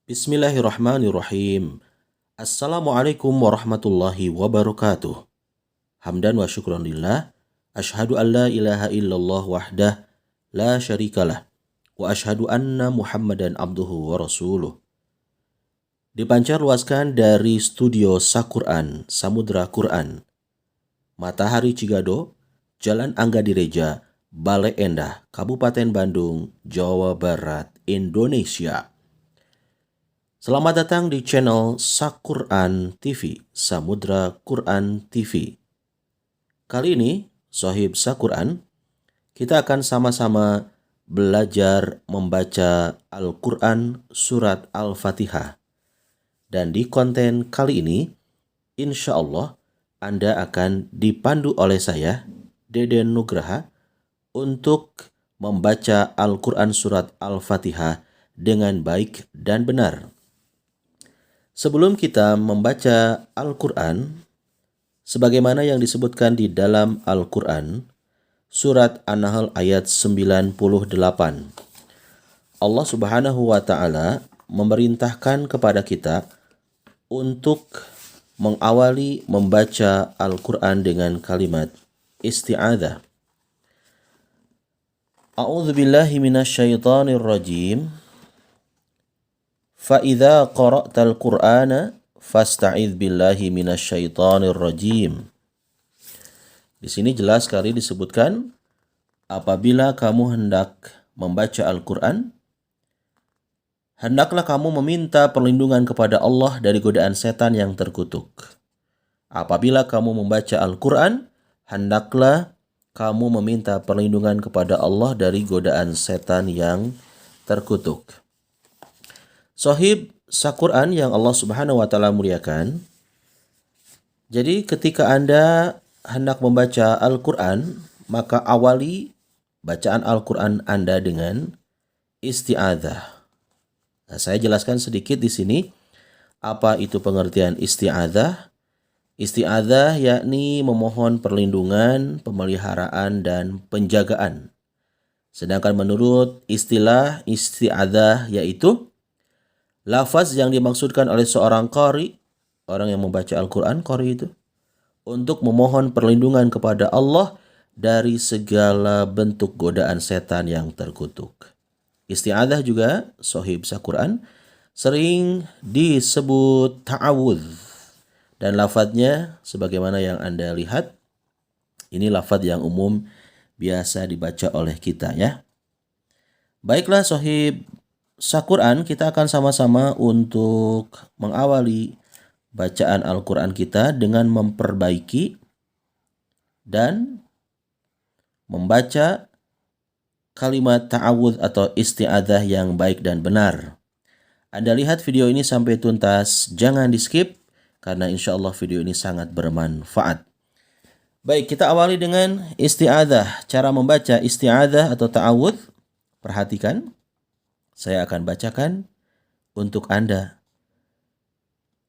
Bismillahirrahmanirrahim. Assalamualaikum warahmatullahi wabarakatuh. Hamdan wa syukran lillah. Ashhadu an la ilaha illallah wahdah la syarikalah. Wa ashhadu anna Muhammadan abduhu wa rasuluh. Dipancar luaskan dari studio Saquran, Samudra Quran. Matahari Cigado, Jalan Angga Direja, Bale Endah, Kabupaten Bandung, Jawa Barat, Indonesia. Selamat datang di channel Saquran TV, Samudra Quran TV. Kali ini, Sohib Saquran, kita akan sama-sama belajar membaca Al-Quran Surat Al-Fatihah. Dan di konten kali ini, insya Allah Anda akan dipandu oleh saya, Deden Nugraha, untuk membaca Al-Quran Surat Al-Fatihah dengan baik dan benar. Sebelum kita membaca Al-Quran, sebagaimana yang disebutkan di dalam Al-Quran, surat An-Nahl ayat 98. Allah Subhanahu wa Ta'ala memerintahkan kepada kita untuk mengawali membaca Al-Quran dengan kalimat isti'adzah. A'udzu billahi minasyaitonir rajim. فَإِذَا قَرَأْتَ الْقُرْآنَ فَاسْتَعِذْ بِاللَّهِ مِنَ الشَّيْطَانِ الرَّجِيمِ. Di sini jelas sekali disebutkan, apabila kamu hendak membaca Al-Quran, hendaklah kamu meminta perlindungan kepada Allah dari godaan setan yang terkutuk. Apabila kamu membaca Al-Quran, hendaklah kamu meminta perlindungan kepada Allah dari godaan setan yang terkutuk. Sohib Saquran yang Allah Subhanahu wa Ta'ala muliakan. Jadi ketika Anda hendak membaca Al-Quran, maka awali bacaan Al-Quran Anda dengan isti'adzah. Nah, saya jelaskan sedikit di sini apa itu pengertian isti'adzah. Isti'adzah yakni memohon perlindungan, pemeliharaan, dan penjagaan. Sedangkan menurut istilah isti'adzah yaitu lafaz yang dimaksudkan oleh seorang qari, orang yang membaca Al-Quran, qari itu, untuk memohon perlindungan kepada Allah dari segala bentuk godaan setan yang terkutuk. Isti'adzah juga, Sohib Saquran, sering disebut ta'awudz. Dan lafadznya, sebagaimana yang Anda lihat, ini lafadz yang umum biasa dibaca oleh kita ya. Baiklah Sohib Saquran, kita akan sama-sama untuk mengawali bacaan Al-Quran kita dengan memperbaiki dan membaca kalimat ta'awudz atau isti'adzah yang baik dan benar. Anda lihat video ini sampai tuntas, jangan di skip karena insya Allah video ini sangat bermanfaat. Baik, kita awali dengan isti'adzah. Cara membaca isti'adzah atau ta'awudz, perhatikan. Saya akan bacakan untuk Anda.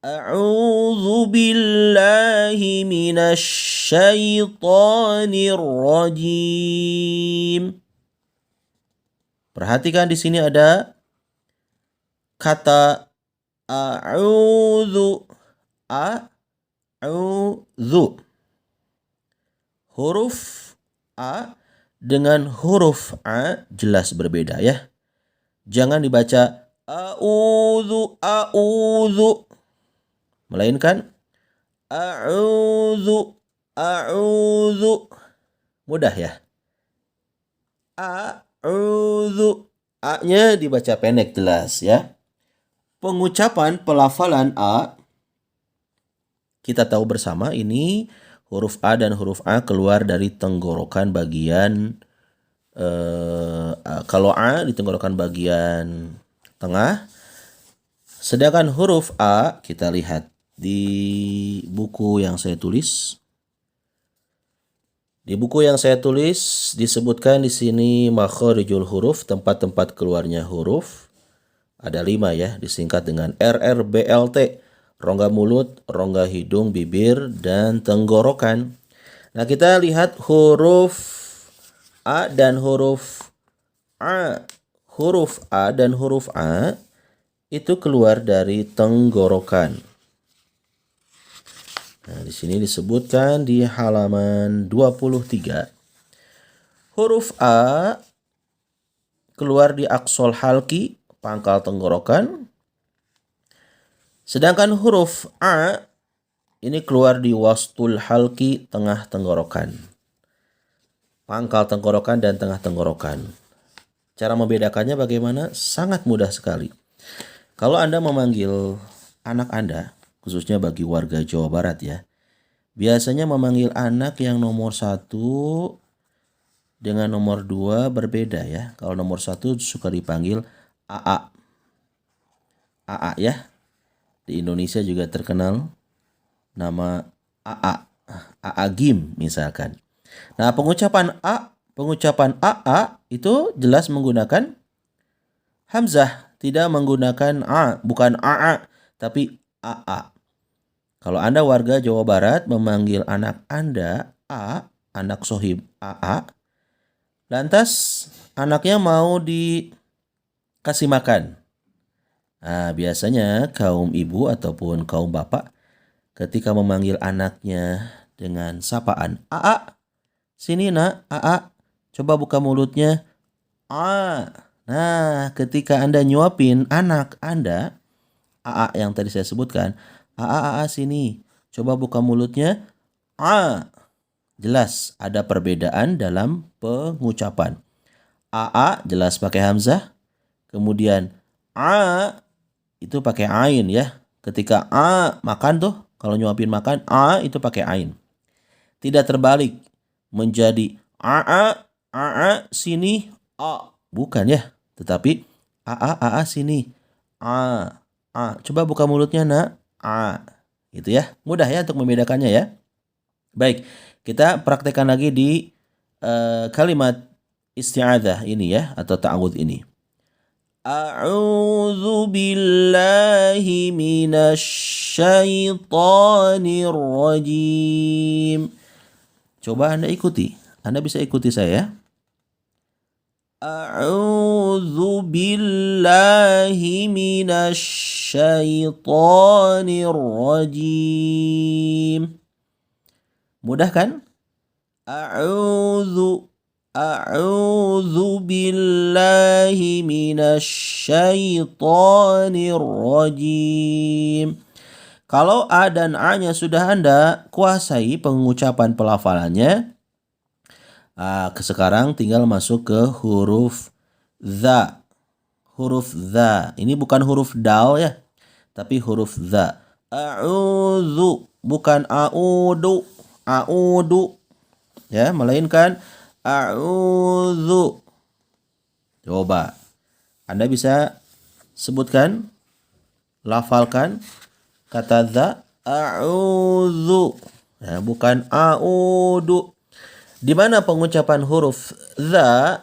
A'udzu billahi minasy syaithanir rajim. Perhatikan di sini ada kata a'udzu. A'udzu. Huruf A dengan huruf A jelas berbeda ya. Jangan dibaca a'udzu, a'udzu. Melainkan a'udzu, a'udzu. Mudah ya. A'udzu. A-nya dibaca pendek jelas ya. Pengucapan pelafalan A, kita tahu bersama ini huruf A dan huruf A keluar dari tenggorokan bagian kalau A di tenggorokan bagian tengah, sedangkan huruf A kita lihat di buku yang saya tulis. Di buku yang saya tulis disebutkan di sini makharijul huruf, tempat-tempat keluarnya huruf. Ada 5 ya, disingkat dengan RRBLT, rongga mulut, rongga hidung, bibir, dan tenggorokan. Nah, kita lihat huruf A dan huruf A. Huruf A dan huruf A itu keluar dari tenggorokan. Nah, di sini disebutkan di halaman 23. Huruf A keluar di aqsal halqi, pangkal tenggorokan. Sedangkan huruf A ini keluar di wastul halqi, tengah tenggorokan. Pangkal tenggorokan dan tengah tenggorokan. Cara membedakannya bagaimana? Sangat mudah sekali. Kalau Anda memanggil anak Anda, khususnya bagi warga Jawa Barat ya, biasanya memanggil anak yang nomor 1 dengan nomor 2 berbeda ya. Kalau nomor 1 suka dipanggil AA. AA ya. Di Indonesia juga terkenal nama AA. AA Gim misalkan. Nah, pengucapan AA itu jelas menggunakan hamzah, tidak menggunakan A, bukan AA, tapi AA. Kalau Anda warga Jawa Barat memanggil anak Anda A, anak sohib AA, lantas anaknya mau dikasih makan. Nah, biasanya kaum ibu ataupun kaum bapak ketika memanggil anaknya dengan sapaan, AA, sini nak, AA, coba buka mulutnya. A. Nah, ketika Anda nyuapin anak Anda, AA yang tadi saya sebutkan, AA sini, coba buka mulutnya. A. Jelas ada perbedaan dalam pengucapan. AA jelas pakai hamzah, kemudian A itu pakai ain ya. Ketika A makan tuh, kalau nyuapin makan, A itu pakai ain. Tidak terbalik menjadi AA sini A. Bukan ya, tetapi AA sini A. Coba buka mulutnya nak. A. Gitu ya. Mudah ya untuk membedakannya ya. Baik, kita praktekkan lagi di kalimat isti'adzah ini ya, atau ta'awudz ini. A'udzu billahi minasy syaithanir rajim. Coba Anda ikuti. Anda bisa ikuti saya. A'udzu billahi minasy syaithanir rajim. Mudah kan? A'udzu billahi minasy syaithanir rajim. Kalau A dan A-nya sudah Anda kuasai pengucapan pelafalannya, sekarang tinggal masuk ke huruf za. Huruf za. Ini bukan huruf dal ya, tapi huruf za. A'udzu, bukan a'udu. A'udu. Ya, melainkan a'udzu. Coba. Anda bisa sebutkan, lafalkan kata za, a'udzu. Ya, bukan a'udu. Di mana pengucapan huruf za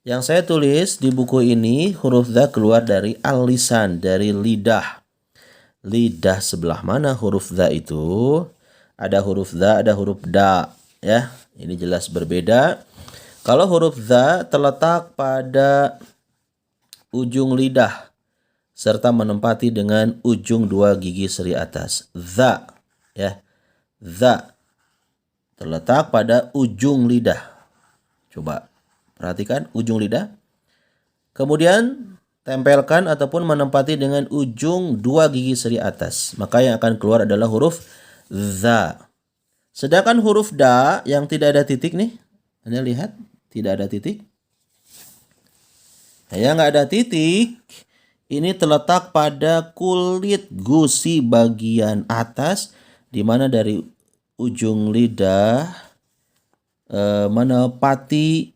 yang saya tulis di buku ini, huruf za keluar dari al-lisan, dari lidah. Lidah sebelah mana huruf za itu? Ada huruf za, ada huruf da, ya. Ini jelas berbeda. Kalau huruf za terletak pada ujung lidah serta menempati dengan ujung 2 gigi seri atas. Za, ya. Za terletak pada ujung lidah. Coba perhatikan ujung lidah. Kemudian tempelkan ataupun menempati dengan ujung 2 gigi seri atas. Maka yang akan keluar adalah huruf za. Sedangkan huruf da yang tidak ada titik nih. Anda lihat, tidak ada titik. Nah, yang nggak ada titik, ini terletak pada kulit gusi bagian atas, di mana dari ujung lidah menepati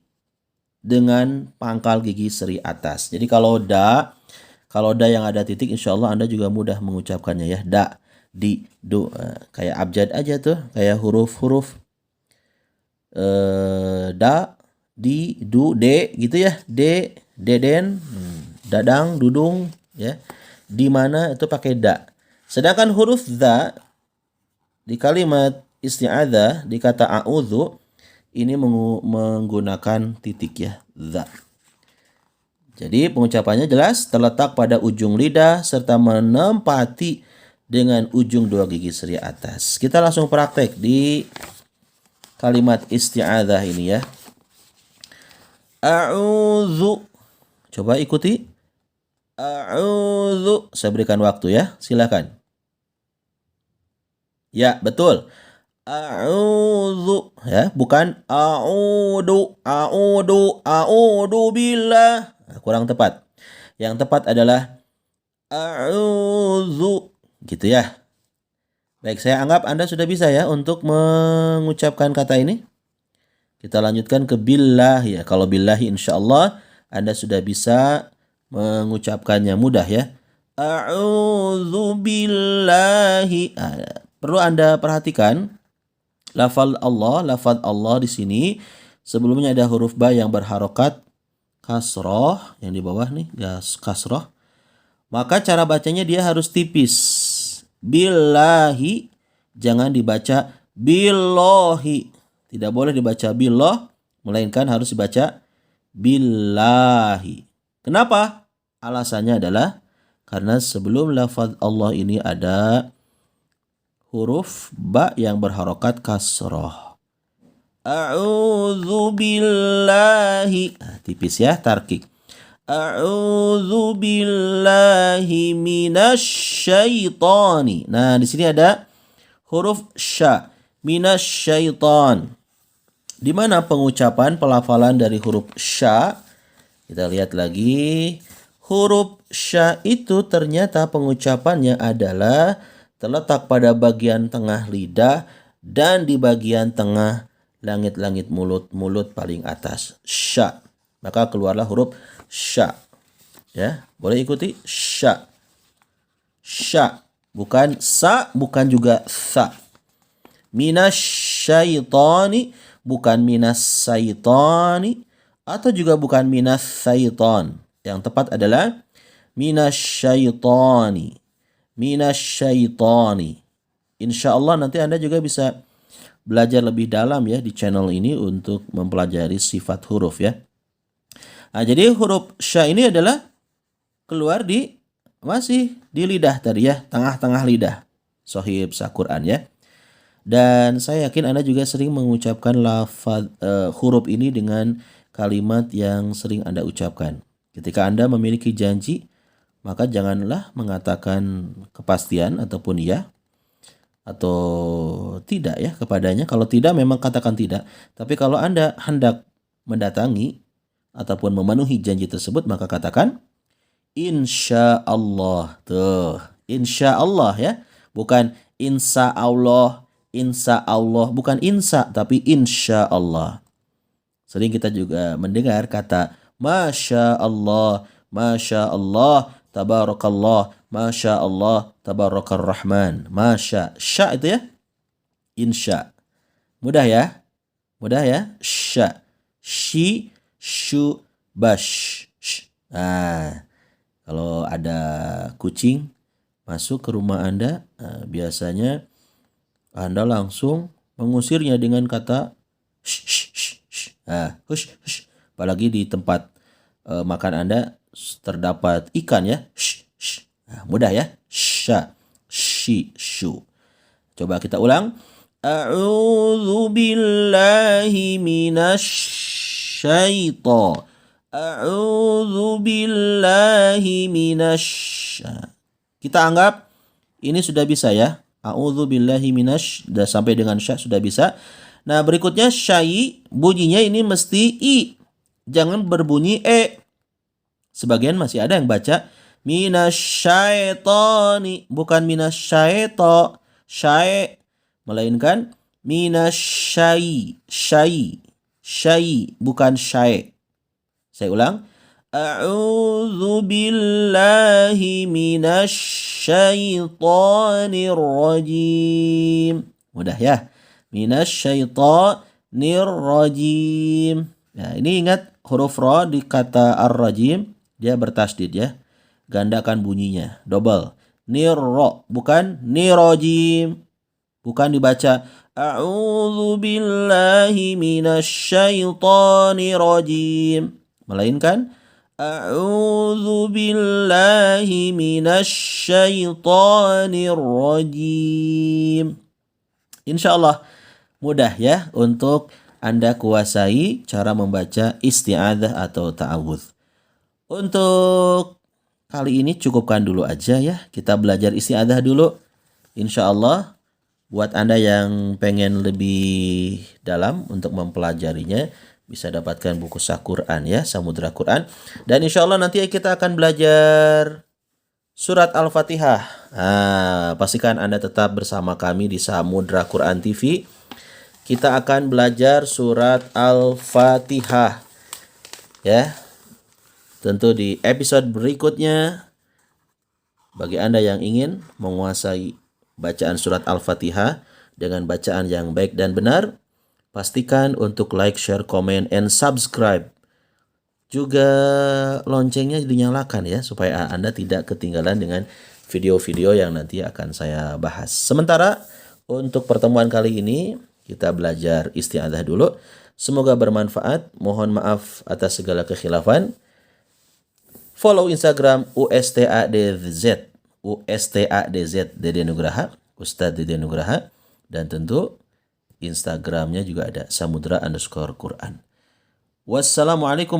dengan pangkal gigi seri atas. Jadi kalau da yang ada titik, insya Allah Anda juga mudah mengucapkannya ya. Da, di, do, kayak abjad aja tuh, kayak huruf-huruf da, di, du, de gitu ya. De, deden, dadang, dudung ya. Di mana itu pakai da. Sedangkan huruf za di kalimat isti'adzah, di kata a'udzu, ini menggunakan titik ya, za. Jadi pengucapannya jelas, terletak pada ujung lidah serta menempati dengan ujung dua gigi seri atas. Kita langsung praktek di kalimat isti'adzah ini ya. A'udzu. Coba ikuti. A'udzu. Saya berikan waktu ya. Silakan. Ya, betul. A'udzu ya, bukan a'udzu billah. Nah, kurang tepat. Yang tepat adalah a'udzu gitu ya. Baik, saya anggap Anda sudah bisa ya untuk mengucapkan kata ini. Kita lanjutkan ke billah ya. Kalau billahi insyaallah Anda sudah bisa mengucapkannya mudah ya. A'udzu billahi. Perlu Anda perhatikan lafaz Allah di sini sebelumnya ada huruf ba yang berharokat kasroh yang di bawah nih, kasroh. Maka cara bacanya dia harus tipis. Billahi, jangan dibaca billahi. Tidak boleh dibaca billah, melainkan harus dibaca billahi. Kenapa? Alasannya adalah karena sebelum lafaz Allah ini ada huruf ba yang berharokat kasroh. A'udzu billahi. Tipis ya, tarkik. A'udzu billahi minasyaitani. Nah, di sini ada huruf sya, minasyaitan. Di mana pengucapan pelafalan dari huruf sya? Kita lihat lagi. Huruf sya itu ternyata pengucapannya adalah terletak pada bagian tengah lidah dan di bagian tengah langit-langit mulut paling atas. Sya. Maka keluarlah huruf sya. Ya, boleh ikuti sya. Sya, bukan sa, bukan juga sa. Minasyaitani, bukan minasyaitani, atau juga bukan minasyaiton. Yang tepat adalah minasyaitani. Minasyaitani. Insya Allah nanti Anda juga bisa belajar lebih dalam ya di channel ini untuk mempelajari sifat huruf ya. Nah, jadi huruf sya ini adalah keluar masih di lidah tadi ya, tengah-tengah lidah. Sohib Sa-Quran ya. Dan saya yakin Anda juga sering mengucapkan lafaz huruf ini dengan kalimat yang sering Anda ucapkan. Ketika Anda memiliki janji, maka janganlah mengatakan kepastian ataupun ya atau tidak ya kepadanya. Kalau tidak memang katakan tidak. Tapi kalau Anda hendak mendatangi ataupun memenuhi janji tersebut, maka katakan insya Allah. Tuh, insya Allah ya. Bukan insya Allah, bukan insya tapi insya Allah. Sering kita juga mendengar kata masya Allah, tabarakallah, masya Allah, tabarakar rahman. Masya, sya itu ya, insya. Mudah ya, sya, shi, shu, bash. Nah, kalau ada kucing masuk ke rumah Anda, biasanya Anda langsung mengusirnya dengan kata hush. Apalagi di tempat makan Anda terdapat ikan ya. Nah, mudah ya. Sya, shi, shu. Coba kita ulang. A'udzu billahi minasyaitonir. A'udzu billahi Kita anggap ini sudah bisa ya. A'udzu billahi sudah sampai dengan sya sudah bisa. Nah, berikutnya syai bunyinya ini mesti i. Jangan berbunyi e. Sebagian masih ada yang baca minasyaitoni, bukan minasyaito, syai, melainkan minasyai, syai, bukan syai. Saya ulang. A'udzu billahi minasyaitonir rajim. Mudah ya. Minasyaitonir rajim. Nah, ini ingat huruf ra di kata ar-rajim dia bertasdid ya. Gandakan bunyinya, double. Nirra, bukan nirajim. Bukan dibaca a'udzu billahi minasyaitonir rajim, melainkan A'udzu billahi minasy syaithanir rajim. Insyaallah mudah ya untuk Anda kuasai cara membaca isti'adzah atau ta'awudz. Untuk kali ini cukupkan dulu aja ya. Kita belajar isti'adzah dulu. Insyaallah buat Anda yang pengen lebih dalam untuk mempelajarinya, bisa dapatkan buku Sah Quran ya, Samudra Quran. Dan insya Allah nanti kita akan belajar surat Al-Fatihah. Pastikan Anda tetap bersama kami di Samudra Quran TV. Kita akan belajar surat Al-Fatihah. Ya. Tentu di episode berikutnya, bagi Anda yang ingin menguasai bacaan surat Al-Fatihah dengan bacaan yang baik dan benar, pastikan untuk like, share, comment, and subscribe. Juga loncengnya dinyalakan ya, supaya Anda tidak ketinggalan dengan video-video yang nanti akan saya bahas. Sementara untuk pertemuan kali ini, kita belajar isti'adzah dulu. Semoga bermanfaat. Mohon maaf atas segala kekhilafan. Follow Instagram USTADZ Dede Nugraha, Ustadz Dede Nugraha. Dan tentu Instagramnya juga ada Samudra_Quran. Wassalamualaikum